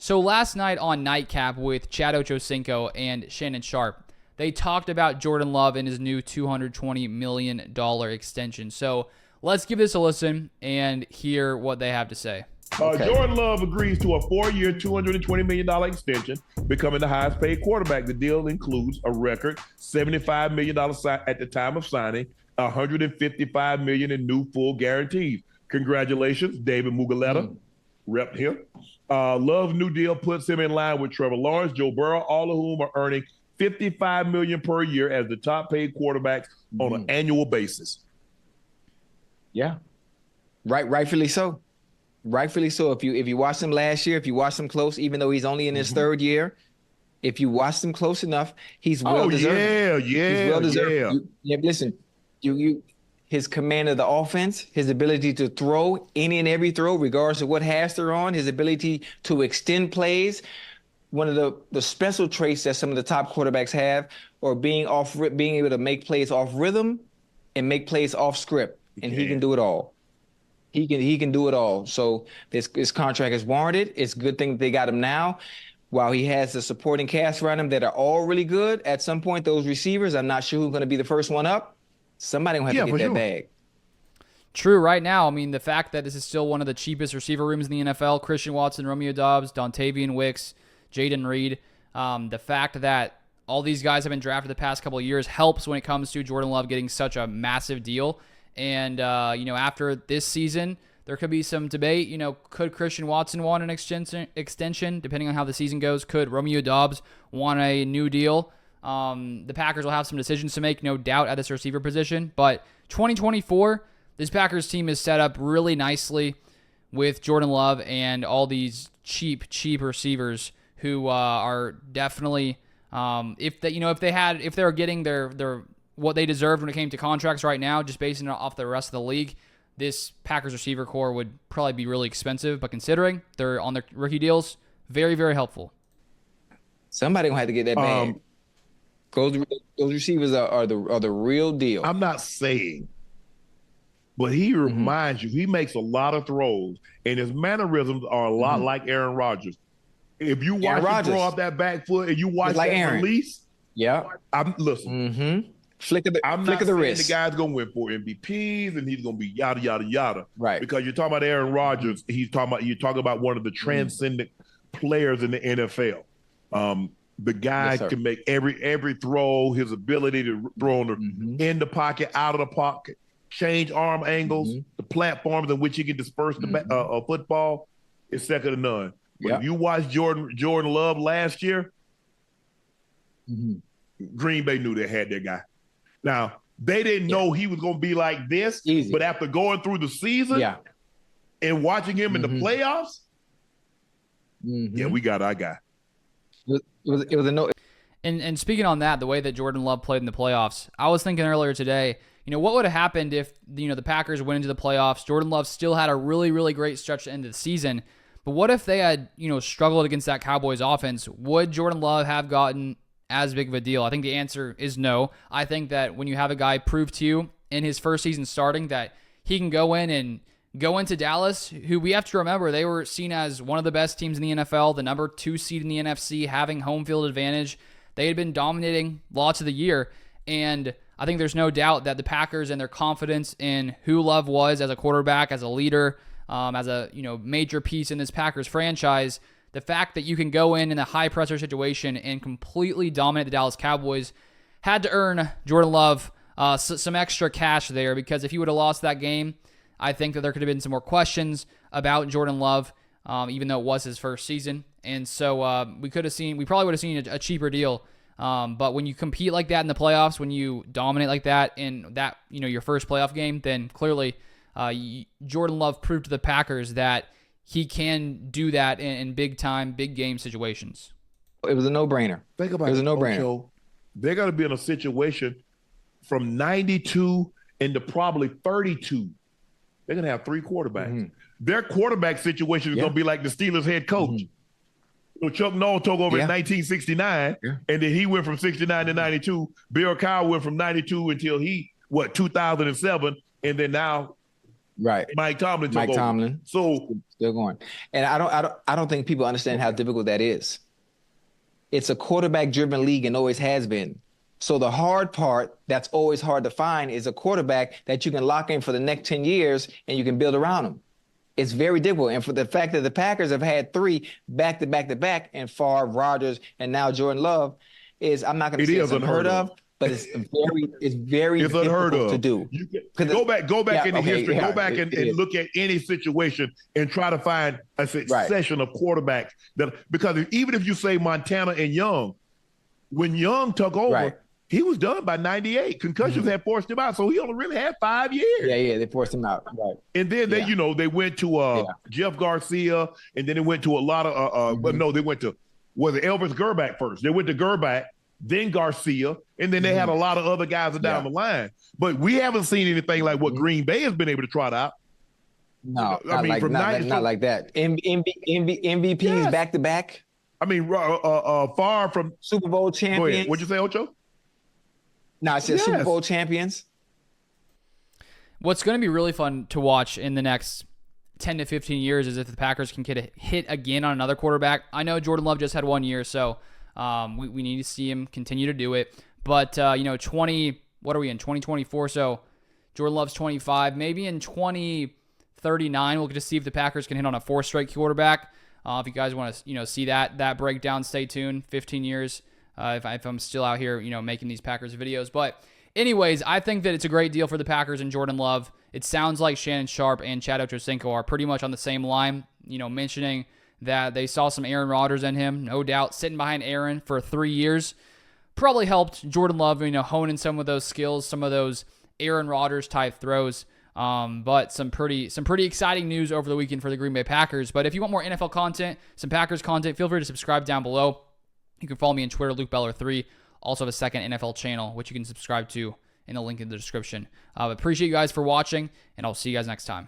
So last night on Nightcap with Chad Ochocinco and Shannon Sharpe, they talked about Jordan Love and his new $220 million extension. So let's give this a listen and hear what they have to say. Jordan Love agrees to a 4-year, $220 million extension, becoming the highest paid quarterback. The deal includes a record $75 million at the time of signing, $155 million in new full guarantees. Congratulations, David Muguleta, rep here. Love's new deal puts him in line with Trevor Lawrence, Joe Burrow, all of whom are earning $55 million per year as the top paid quarterbacks on an annual basis. Yeah, rightfully so. Rightfully so. If you watched him last year, if you watched him close, even though he's only in his third year, if you watched him close enough, he's well deserved. He's well deserved. Listen, his command of the offense, his ability to throw any and every throw, regardless of what hash they're on, his ability to extend plays. One of the special traits that some of the top quarterbacks have, or being able to make plays off rhythm and make plays off script, and he can do it all. He can do it all. So this contract is warranted. It's a good thing that they got him now. While he has the supporting cast around him that are all really good, at some point those receivers, I'm not sure who's going to be the first one up. Somebody will have to get that bag. True. Right now, I mean, the fact that this is still one of the cheapest receiver rooms in the NFL, Christian Watson, Romeo Doubs, Dontavian Wicks, Jaden Reed, the fact that all these guys have been drafted the past couple of years helps when it comes to Jordan Love getting such a massive deal. And, after this season, there could be some debate. Could Christian Watson want an extension, depending on how the season goes? Could Romeo Doubs want a new deal? The Packers will have some decisions to make, no doubt, at this receiver position. But 2024, this Packers team is set up really nicely with Jordan Love and all these cheap receivers who are definitely, if they're getting their what they deserved when it came to contracts right now, just basing it off the rest of the league, this Packers receiver core would probably be really expensive. But considering they're on their rookie deals, very, very helpful. Somebody gonna have to get that bag. Those receivers are the real deal. I'm not saying, but he reminds you, he makes a lot of throws, and his mannerisms are a lot like Aaron Rodgers. If you watch him throw off that back foot and you watch that release, listen. Flick of the wrist. The guy's gonna win 4 MVPs and he's gonna be yada yada yada. Right. Because you're talking about Aaron Rodgers. You're talking about one of the transcendent players in the NFL. The guy can make every throw. His ability to throw in the pocket, out of the pocket, change arm angles, the platforms in which he can disperse the football is second to none. But if you watch Jordan Love last year, Green Bay knew they had their guy. Now, they didn't know he was going to be like this, but after going through the season and watching him in the playoffs, we got our guy. It was a no. And speaking on that, the way that Jordan Love played in the playoffs, I was thinking earlier today, what would have happened if, the Packers went into the playoffs? Jordan Love still had a really, really great stretch to end the season. But what if they had, struggled against that Cowboys offense? Would Jordan Love have gotten as big of a deal? I think the answer is no. I think that when you have a guy prove to you in his first season starting that he can go into Dallas, who we have to remember, they were seen as one of the best teams in the NFL, the number 2 seed in the NFC, having home field advantage. They had been dominating lots of the year, and I think there's no doubt that the Packers and their confidence in who Love was as a quarterback, as a leader, as a major piece in this Packers franchise, the fact that you can go in a high-pressure situation and completely dominate the Dallas Cowboys had to earn Jordan Love some extra cash there, because if he would have lost that game, I think that there could have been some more questions about Jordan Love, even though it was his first season. And so we probably would have seen a cheaper deal. But when you compete like that in the playoffs, when you dominate like that in that, your first playoff game, then clearly Jordan Love proved to the Packers that he can do that in big game situations. It was a no-brainer. Think about it. It was a no-brainer. Ocho, they're going to be in a situation from 92 into probably 32. They're going to have 3 quarterbacks. Their quarterback situation is going to be like the Steelers head coach. Chuck Noll took over in 1969, and then he went from 69 to 92. Bill Cowher went from 92 until 2007, and then now Right. Mike Tomlin took Mike over. Tomlin. So Still going. And I don't think people understand how difficult that is. It's a quarterback-driven league and always has been. So the hard part that's always hard to find is a quarterback that you can lock in for the next 10 years and you can build around him. It's very difficult. And for the fact that the Packers have had 3 back-to-back-to-back and Favre, Rodgers, and now Jordan Love I'm not going to say it's unheard of, but it's very it's unheard difficult of to do. Go back in the history. Yeah, go back and look at any situation and try to find a succession of quarterbacks because even if you say Montana and Young, when Young took over, he was done by 98. Concussions had forced him out, so he only really had 5 years. Yeah, they forced him out. Right. And then they went to Jeff Garcia, and then they went to a lot of but no, they went to Elvis Gerback first. They went to Gerback, then Garcia, and then they had a lot of other guys down the line. But we haven't seen anything like what Green Bay has been able to trot out. No, not like that. MVPs back to back. I mean, far from Super Bowl champions. What'd you say, Ocho? No, I said Super Bowl champions. What's going to be really fun to watch in the next 10 to 15 years is if the Packers can get a hit again on another quarterback. I know Jordan Love just had 1 year, so we need to see him continue to do it. But, what are we in, 2024? So Jordan Love's 25. Maybe in 2039, we'll get to see if the Packers can hit on a 4th straight quarterback. If you guys want to, see that breakdown, stay tuned. 15 years. If I'm still out here, making these Packers videos. But anyways, I think that it's a great deal for the Packers and Jordan Love. It sounds like Shannon Sharpe and Chad Ochocinco are pretty much on the same line, mentioning that they saw some Aaron Rodgers in him. No doubt, sitting behind Aaron for 3 years probably helped Jordan Love, hone in some of those skills, some of those Aaron Rodgers type throws. But some pretty exciting news over the weekend for the Green Bay Packers. But if you want more NFL content, some Packers content, feel free to subscribe down below. You can follow me on Twitter, LukeBeller3. Also have a second NFL channel, which you can subscribe to in the link in the description. Appreciate you guys for watching, and I'll see you guys next time.